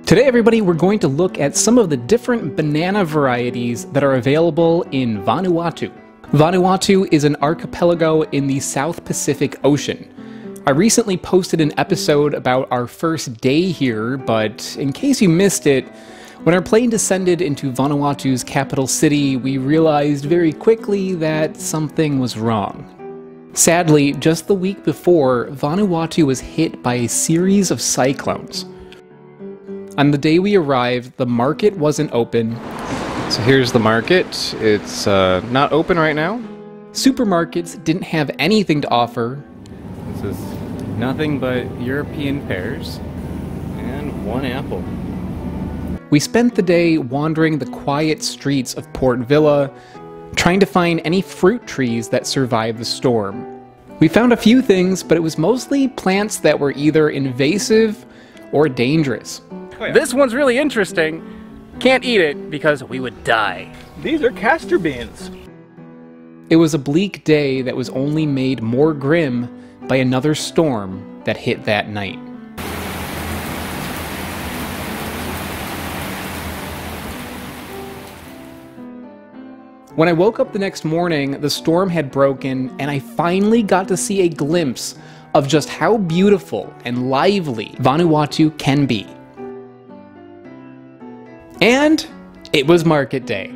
Today, everybody, we're going to look at some of the different banana varieties that are available in Vanuatu. Vanuatu is an archipelago in the South Pacific Ocean. I recently posted an episode about our first day here, but in case you missed it, when our plane descended into Vanuatu's capital city, we realized very quickly that something was wrong. Sadly, just the week before, Vanuatu was hit by a series of cyclones. On the day we arrived, the market wasn't open. So here's the market. It's not open right now. Supermarkets didn't have anything to offer. This is nothing but European pears and one apple. We spent the day wandering the quiet streets of Port Vila, trying to find any fruit trees that survived the storm. We found a few things, but it was mostly plants that were either invasive or dangerous. Oh, yeah. This one's really interesting. Can't eat it because we would die. These are castor beans. It was a bleak day that was only made more grim by another storm that hit that night. When I woke up the next morning, the storm had broken, and I finally got to see a glimpse of just how beautiful and lively Vanuatu can be. And it was market day.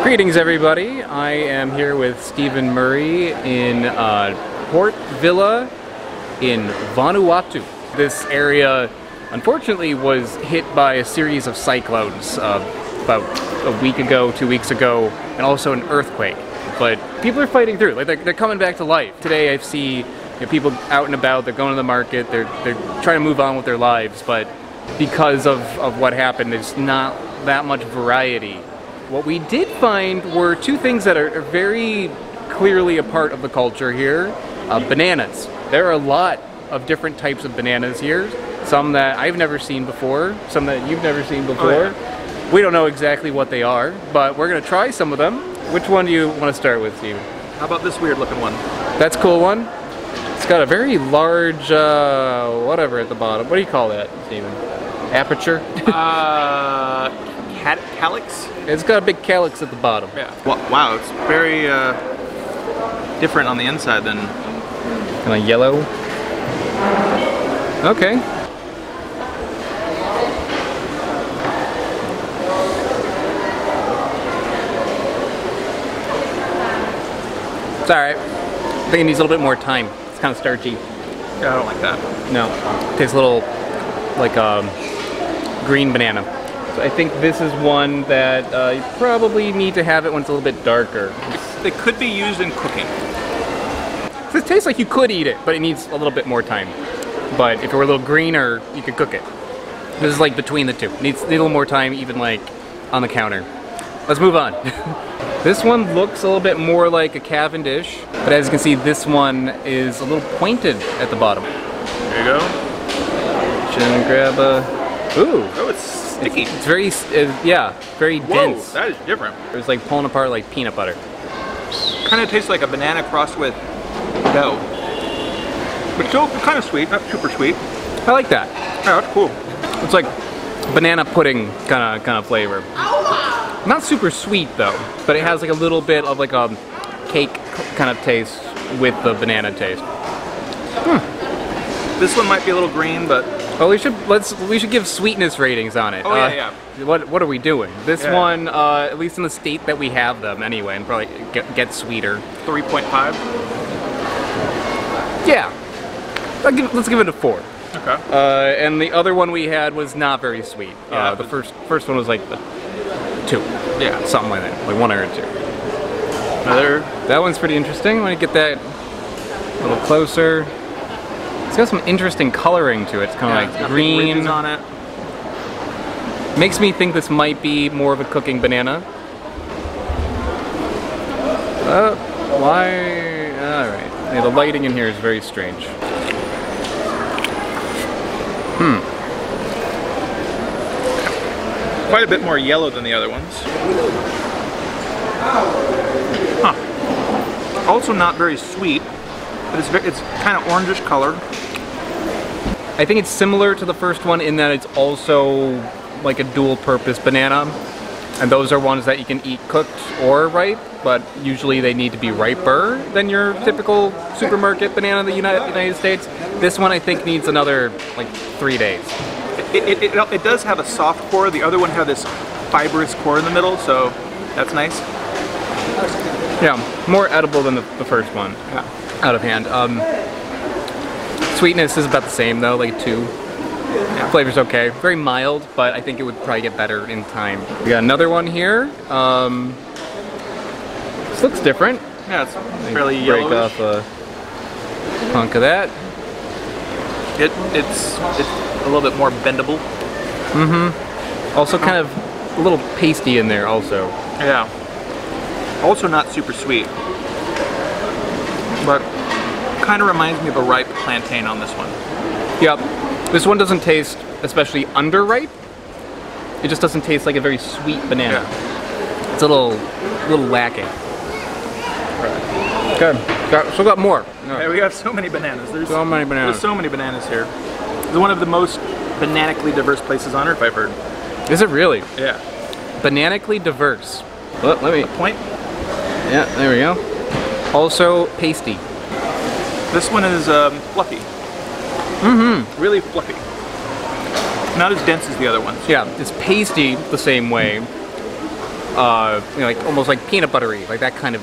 Greetings, everybody. I am here with Stephen Murray in Port Vila in Vanuatu. This area, unfortunately, was hit by a series of cyclones about a week ago, 2 weeks ago, and also an earthquake. But people are fighting through. Like they're coming back to life. Today, I see people out and about. They're going to the market. They're trying to move on with their lives. But because of what happened, there's not that much variety. What we did find were two things that are very clearly a part of the culture here. Bananas. There are a lot of different types of bananas here. Some that I've never seen before, some that you've never seen before. Oh, yeah. We don't know exactly what they are, but we're going to try some of them. Which one do you want to start with, Steve? How about this weird looking one? That's a cool one. It's got a very large, whatever at the bottom. What do you call that, Steven? Aperture? Calyx? It's got a big calyx at the bottom. Yeah. Wow, it's very different on the inside than... Kind of yellow. Okay. It's alright. I think it needs a little bit more time. It's kind of starchy. Yeah, I don't like that. No. It tastes a little like green banana. So I think this is one that you probably need to have it when it's a little bit darker. It could be used in cooking. So it tastes like you could eat it, but it needs a little bit more time. But if it were a little greener, you could cook it. This is like between the two. Needs a little more time, even like on the counter. Let's move on. This one looks a little bit more like a Cavendish, but as you can see, this one is a little pointed at the bottom. There you go. And grab a... Ooh! Oh, it's sticky. It's very, yeah, very dense. Whoa, that is different. It was like pulling apart like peanut butter. Kind of tastes like a banana crossed with dough. But still kind of sweet, not super sweet. I like that. Yeah, that's cool. It's like banana pudding kind of flavor. Not super sweet though, but it has like a little bit of like a cake kind of taste with the banana taste. This one might be a little green, but well, we should give sweetness ratings on it. Oh yeah. What are we doing? This one, at least in the state that we have them anyway, and probably get sweeter. 3.5. Yeah. Let's give it a 4. Okay. And the other one we had was not very sweet. Yeah, the first one was like the 2. Yeah. Something like that, like 1 or 2. Another. That one's pretty interesting. Let me get that a little closer. It's got some interesting coloring to it. It's kind of like green. On it. Makes me think this might be more of a cooking banana. Why? Alright. Yeah, the lighting in here is very strange. quite a bit more yellow than the other ones. Huh. Also not very sweet, but it's kind of orangish color. I think it's similar to the first one in that it's also like a dual-purpose banana, and those are ones that you can eat cooked or ripe, but usually they need to be riper than your typical supermarket banana in the United States. This one I think needs another like 3 days. It does have a soft core. The other one had this fibrous core in the middle, so that's nice. Yeah, more edible than the first one. Yeah. Out of hand. Sweetness is about the same though, like 2. Yeah. Flavor's okay. Very mild, but I think it would probably get better in time. We got another one here. This looks different. Yeah, it's fairly yellowish. Break off a hunk of that. It's a little bit more bendable. Mm-hmm. Also kind of a little pasty in there also. Yeah. Also not super sweet. But kind of reminds me of a ripe plantain on this one. Yep. This one doesn't taste especially underripe. It just doesn't taste like a very sweet banana. Yeah. It's a little lacking. Right. Okay. Still got more. Yeah, we have so many bananas. There's so many bananas. There's so many bananas here. It's one of the most bananically diverse places on Earth, I've heard. Is it really? Yeah. Bananically diverse. Well, let me... Point. Yeah, there we go. Also pasty. This one is fluffy. Mm-hmm. Really fluffy. Not as dense as the other ones. Yeah, it's pasty the same way. You know, like almost like peanut buttery, like that kind of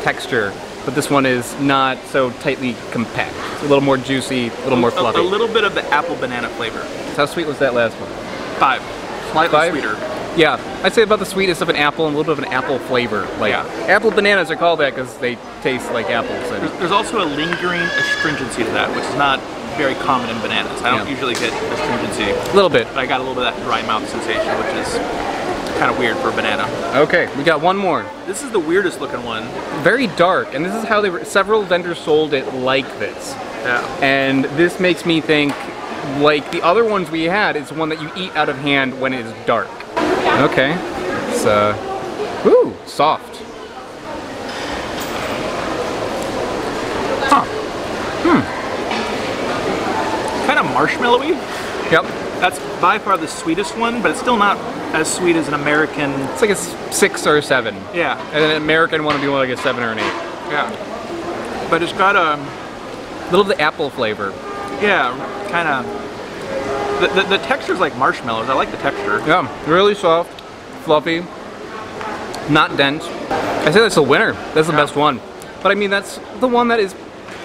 texture. But this one is not so tightly compact. It's a little more juicy, a little more fluffy. A little bit of the apple banana flavor. How sweet was that last one? 5. Slightly sweeter. Yeah, I'd say about the sweetness of an apple and a little bit of an apple flavor. Like, yeah. Apple bananas are called that because they taste like apples. And there's also a lingering astringency to that, which is not very common in bananas. I don't usually get astringency. A little bit. But I got a little bit of that dry mouth sensation, which is kind of weird for a banana. Okay, we got one more. This is the weirdest looking one. Very dark, and this is how several vendors sold it like this. Yeah. And this makes me think, like the other ones we had, it's one that you eat out of hand when it is dark. Okay, it's ooh, soft. Huh. Kind of marshmallowy. Yep. That's by far the sweetest one, but it's still not as sweet as an American. It's like a 6 or a 7. Yeah. And an American one would be more like a 7 or an 8. Yeah. But it's got a little of the apple flavor. Yeah, kind of. The texture's like marshmallows. I like the texture. Yeah, really soft, fluffy, not dense. I say that's the winner. That's the best one. But I mean, that's the one that is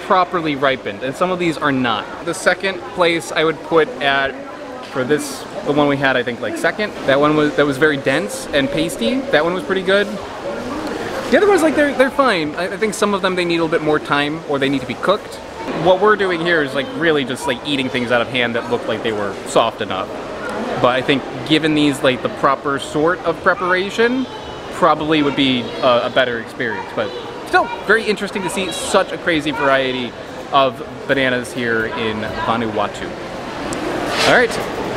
properly ripened, and some of these are not. The second place I would put at, for this, the one we had, I think like second. That was very dense and pasty. That one was pretty good. The other ones, like they're fine. I think some of them they need a little bit more time, or they need to be cooked. What we're doing here is like really just like eating things out of hand that looked like they were soft enough. But I think given these like the proper sort of preparation, probably would be a better experience. But still, very interesting to see such a crazy variety of bananas here in Vanuatu. All right,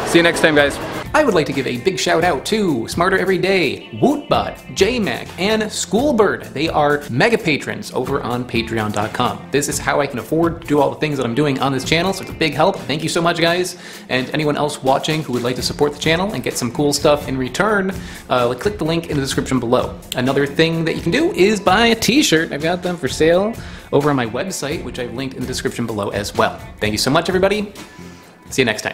see you next time, guys. I would like to give a big shout out to Smarter Every Day, Wootbot, JMac, and Schoolbird. They are mega patrons over on patreon.com. This is how I can afford to do all the things that I'm doing on this channel, so it's a big help. Thank you so much, guys. And anyone else watching who would like to support the channel and get some cool stuff in return, click the link in the description below. Another thing that you can do is buy a t-shirt. I've got them for sale over on my website, which I've linked in the description below as well. Thank you so much, everybody. See you next time.